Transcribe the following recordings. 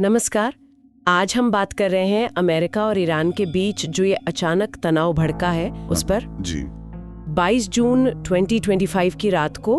नमस्कार। आज हम बात कर रहे हैं अमेरिका और ईरान के बीच जो ये अचानक तनाव भड़का है उस पर। जी। 22 जून 2025 की रात को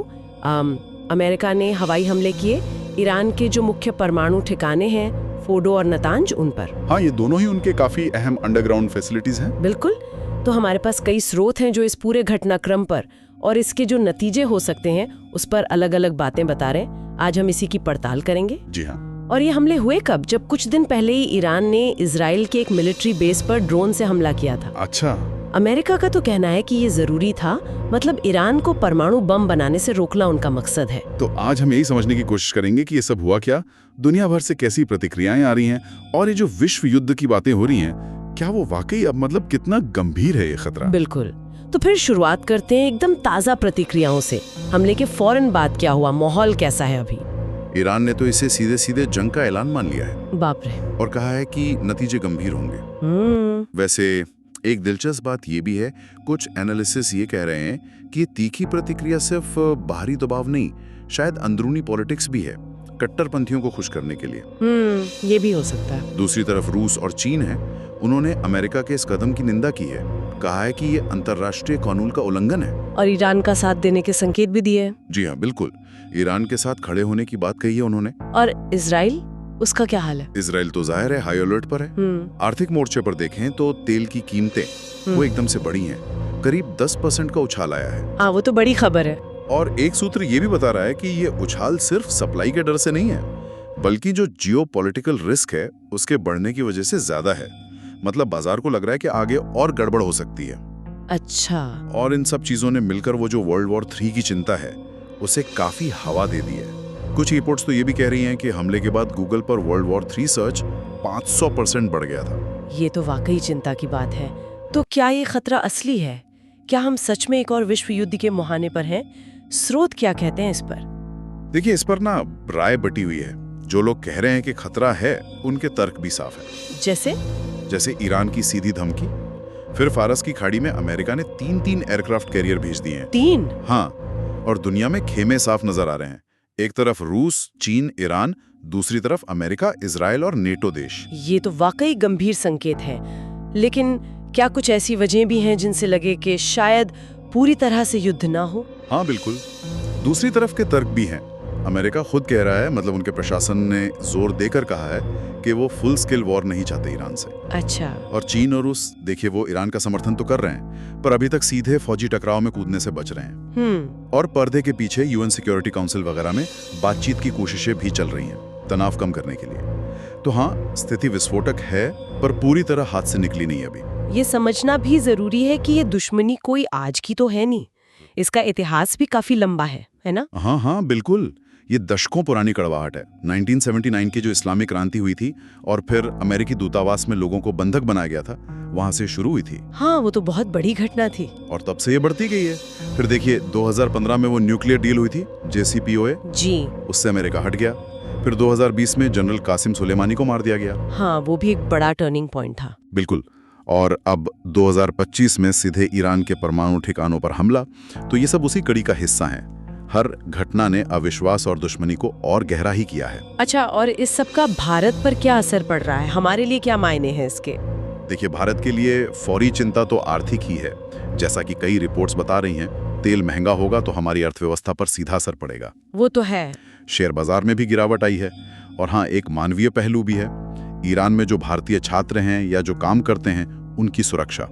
अमेरिका ने हवाई हमले किए ईरान के जो मुख्य परमाणु ठिकाने हैं फोर्डो और नतांज उन पर। हाँ, ये दोनों ही उनके काफी अहम अंडरग्राउंड फैसिलिटीज हैं। बिल्कुल। तो हमारे पास कई स्रोत हैं जो इस पूरे घटनाक्रम पर और इसके जो नतीजे हो सकते हैं उस पर अलग अलग बातें बता रहे हैं। आज हम इसी की पड़ताल करेंगे। जी हाँ। और ये हमले हुए कब? जब कुछ दिन पहले ही ईरान ने इजराइल के एक मिलिट्री बेस पर ड्रोन से हमला किया था। अच्छा। अमेरिका का तो कहना है कि ये जरूरी था, मतलब ईरान को परमाणु बम बनाने से रोकना उनका मकसद है। तो आज हम यही समझने की कोशिश करेंगे कि ये सब हुआ क्या, दुनिया भर से कैसी प्रतिक्रियाएं आ रही हैं और ये जो विश्व युद्ध की बातें हो रही हैं, क्या वो वाकई अब मतलब कितना गंभीर है ये खतरा। बिल्कुल। तो फिर शुरुआत करते हैं एकदम ताजा प्रतिक्रियाओं से। हमले के फौरन बाद क्या हुआ, माहौल कैसा है अभी? ईरान ने तो इसे सीधे सीधे जंग का ऐलान मान लिया है। बाप रे। और कहा है कि नतीजे गंभीर होंगे। वैसे एक दिलचस्प बात ये भी है, कुछ एनालिसिस ये कह रहे हैं कि तीखी प्रतिक्रिया सिर्फ बाहरी दबाव नहीं, शायद अंदरूनी पॉलिटिक्स भी है, कट्टरपंथियों को खुश करने के लिए। ये भी हो सकता है। दूसरी तरफ रूस और चीन है, उन्होंने अमेरिका के इस कदम की निंदा की है, कहा है कि ये अंतर्राष्ट्रीय कानून का उल्लंघन है। और ईरान का साथ देने के संकेत भी दिए। जी हाँ, बिल्कुल। ईरान के साथ खड़े होने की बात कही है उन्होंने। और इजराइल, उसका क्या हाल है? इजराइल तो जाहिर है हाई अलर्ट पर है। आर्थिक मोर्चे पर देखें तो तेल की कीमतें वो एकदम से बढ़ी हैं, करीब 10% का उछाल आया है। हाँ, वो तो बड़ी खबर है। और एक सूत्र ये भी बता रहा है कि ये उछाल सिर्फ सप्लाई के डर से नहीं है, बल्कि जो जियोपॉलिटिकल रिस्क है उसके बढ़ने की वजह से ज्यादा है। मतलब बाजार को लग रहा है कि आगे और गड़बड़ हो सकती है। अच्छा। और इन सब चीजों ने मिलकर वो जो वर्ल्ड वॉर 3 की चिंता है उसे काफी हवा दे दी है। कुछ रिपोर्ट्स तो ये भी कह रही हैं कि हमले के बाद गूगल पर वर्ल्ड वॉर 3 सर्च 500% बढ़ गया था। ये तो वाकई चिंता की बात है। तो क्या ये खतरा असली है? क्या हम सच में एक और विश्व युद्ध के मुहाने पर हैं? स्रोत क्या कहते हैं इस पर? देखिए, इस पर ना राय बटी हुई है। जो लोग कह रहे हैं कि खतरा है, उनके तर्क भी साफ है। जैसे ईरान की सीधी धमकी, फिर फारस की खाड़ी में अमेरिका ने 3 एयरक्राफ्ट कैरियर भेज दिए हैं। 3? हाँ। और दुनिया में खेमे साफ नजर आ रहे हैं। एक तरफ रूस, चीन, ईरान, दूसरी तरफ अमेरिका, इजराइल और नेटो देश। ये तो वाकई गंभीर संकेत है। लेकिन क्या कुछ ऐसी वजहें भी हैं जिनसे लगे कि शायद पूरी तरह से युद्ध ना हो? हाँ, बिल्कुल। दूसरी तरफ के तर्क भी हैं। अमेरिका खुद कह रहा है, मतलब उनके प्रशासन ने जोर देकर कहा है कि वो फुल स्केल वॉर नहीं चाहते ईरान से। अच्छा। और चीन और रूस, देखिए, वो ईरान का समर्थन तो कर रहे हैं, पर अभी तक सीधे फौजी टकराव में कूदने से बच रहे हैं। और पर्दे के पीछे यूएन सिक्योरिटी काउंसिल वगैरह में बातचीत की कोशिशें भी चल रही हैं, तनाव कम करने के लिए। तो हाँ, स्थिति विस्फोटक है, पर पूरी तरह हाथ से निकली नहीं अभी। ये समझना भी जरूरी है कि ये दुश्मनी कोई आज की तो है नहीं, इसका इतिहास भी काफी लंबा है ना? हाँ हाँ, बिल्कुल। ये दशकों पुरानी कड़वाहट है। 1979 की जो इस्लामिक क्रांति हुई थी और फिर अमेरिकी दूतावास में लोगों को बंधक बनाया गया था, वहां से शुरू हुई थी। हाँ, वो तो बहुत बड़ी घटना थी। और तब से ये बढ़ती गई है। फिर देखिए, 2015 में वो न्यूक्लियर डील हुई थी, JCPOA जी। उससे अमेरिका हट गया। फिर 2020 में जनरल कासिम सुलेमानी को मार दिया गया। हाँ, वो भी एक बड़ा टर्निंग पॉइंट था। बिल्कुल। और अब 2025 में सीधे ईरान के परमाणु ठिकानों पर हमला, तो ये सब उसी कड़ी का हिस्सा है। हर घटना ने अविश्वास और दुश्मनी को और गहरा ही किया है। अच्छा, और इस सब का भारत पर क्या असर पड़ रहा है? हमारे लिए क्या मायने हैं इसके? देखिए, भारत के लिए फौरी चिंता तो आर्थिक ही है। जैसा कि कई रिपोर्ट्स बता रही हैं, तेल महंगा होगा तो हमारी अर्थव्यवस्था पर सीधा असर पड़ेगा। वो तो है। शेयर बाजार में भी गिरावट आई है। और हाँ, एक मानवीय पहलू भी है। ईरान में जो भारतीय छात्र हैं या जो काम करते हैं, उनकी सुरक्षा,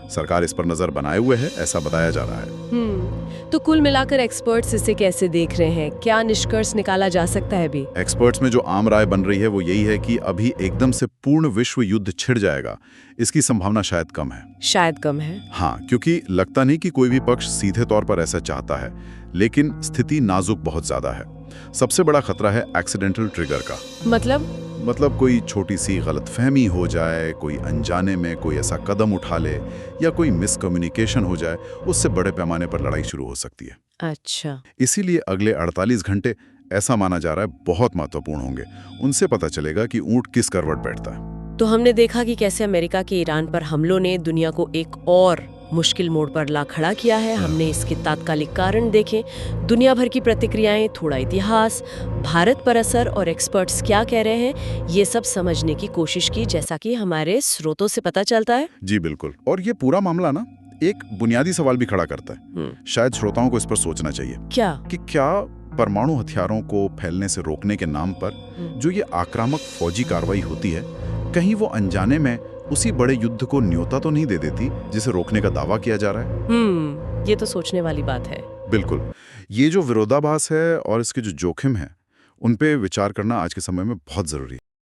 सरकार इस पर नजर बनाए हुए है, ऐसा बताया जा रहा है। तो कुल मिलाकर एक्सपर्ट्स इसे कैसे देख रहे हैं? क्या निष्कर्ष निकाला जा सकता है अभी? एक्सपर्ट्स में जो आम राय बन रही है वो यही है कि अभी एकदम से पूर्ण विश्व युद्ध छिड़ जाएगा, इसकी संभावना शायद कम है। शायद कम है? हाँ, क्योंकि लगता नहीं कि कोई भी पक्ष सीधे तौर पर ऐसा चाहता है, लेकिन स्थिति नाजुक बहुत ज्यादा है। सबसे बड़ा खतरा है एक्सीडेंटल ट्रिगर का। मतलब कोई छोटी सी गलतफहमी हो जाए, कोई अनजाने में कोई ऐसा कदम उठा ले या कोई मिसकम्युनिकेशन हो जाए, उससे बड़े पैमाने पर लड़ाई शुरू हो सकती है। अच्छा। इसीलिए अगले 48 घंटे ऐसा माना जा रहा है बहुत महत्वपूर्ण होंगे। उनसे पता चलेगा कि ऊंट किस करवट बैठता है। तो हमने देखा कि कैसे अमेरिका के ईरान पर हमलों ने दुनिया को एक और मुश्किल मोड़ पर ला खड़ा किया है। हमने इसके तात्कालिक कारण देखे, दुनिया भर की प्रतिक्रियाएं, थोड़ा इतिहास, भारत पर असर और एक्सपर्ट्स क्या कह रहे हैं, ये सब समझने की कोशिश की, जैसा कि हमारे स्रोतों से पता चलता है। जी बिल्कुल। और ये पूरा मामला ना एक बुनियादी सवाल भी खड़ा करता है। शायद श्रोताओं को इस पर सोचना चाहिए कि क्या परमाणु हथियारों को फैलने से रोकने के नाम पर जो ये आक्रामक फौजी कार्रवाई होती है, कहीं वो अनजाने में उसी बड़े युद्ध को न्योता तो नहीं दे देती जिसे रोकने का दावा किया जा रहा है? ये तो सोचने वाली बात है। बिल्कुल। ये जो विरोधाभास है और इसके जो जोखिम है, उन पे विचार करना आज के समय में बहुत जरूरी है।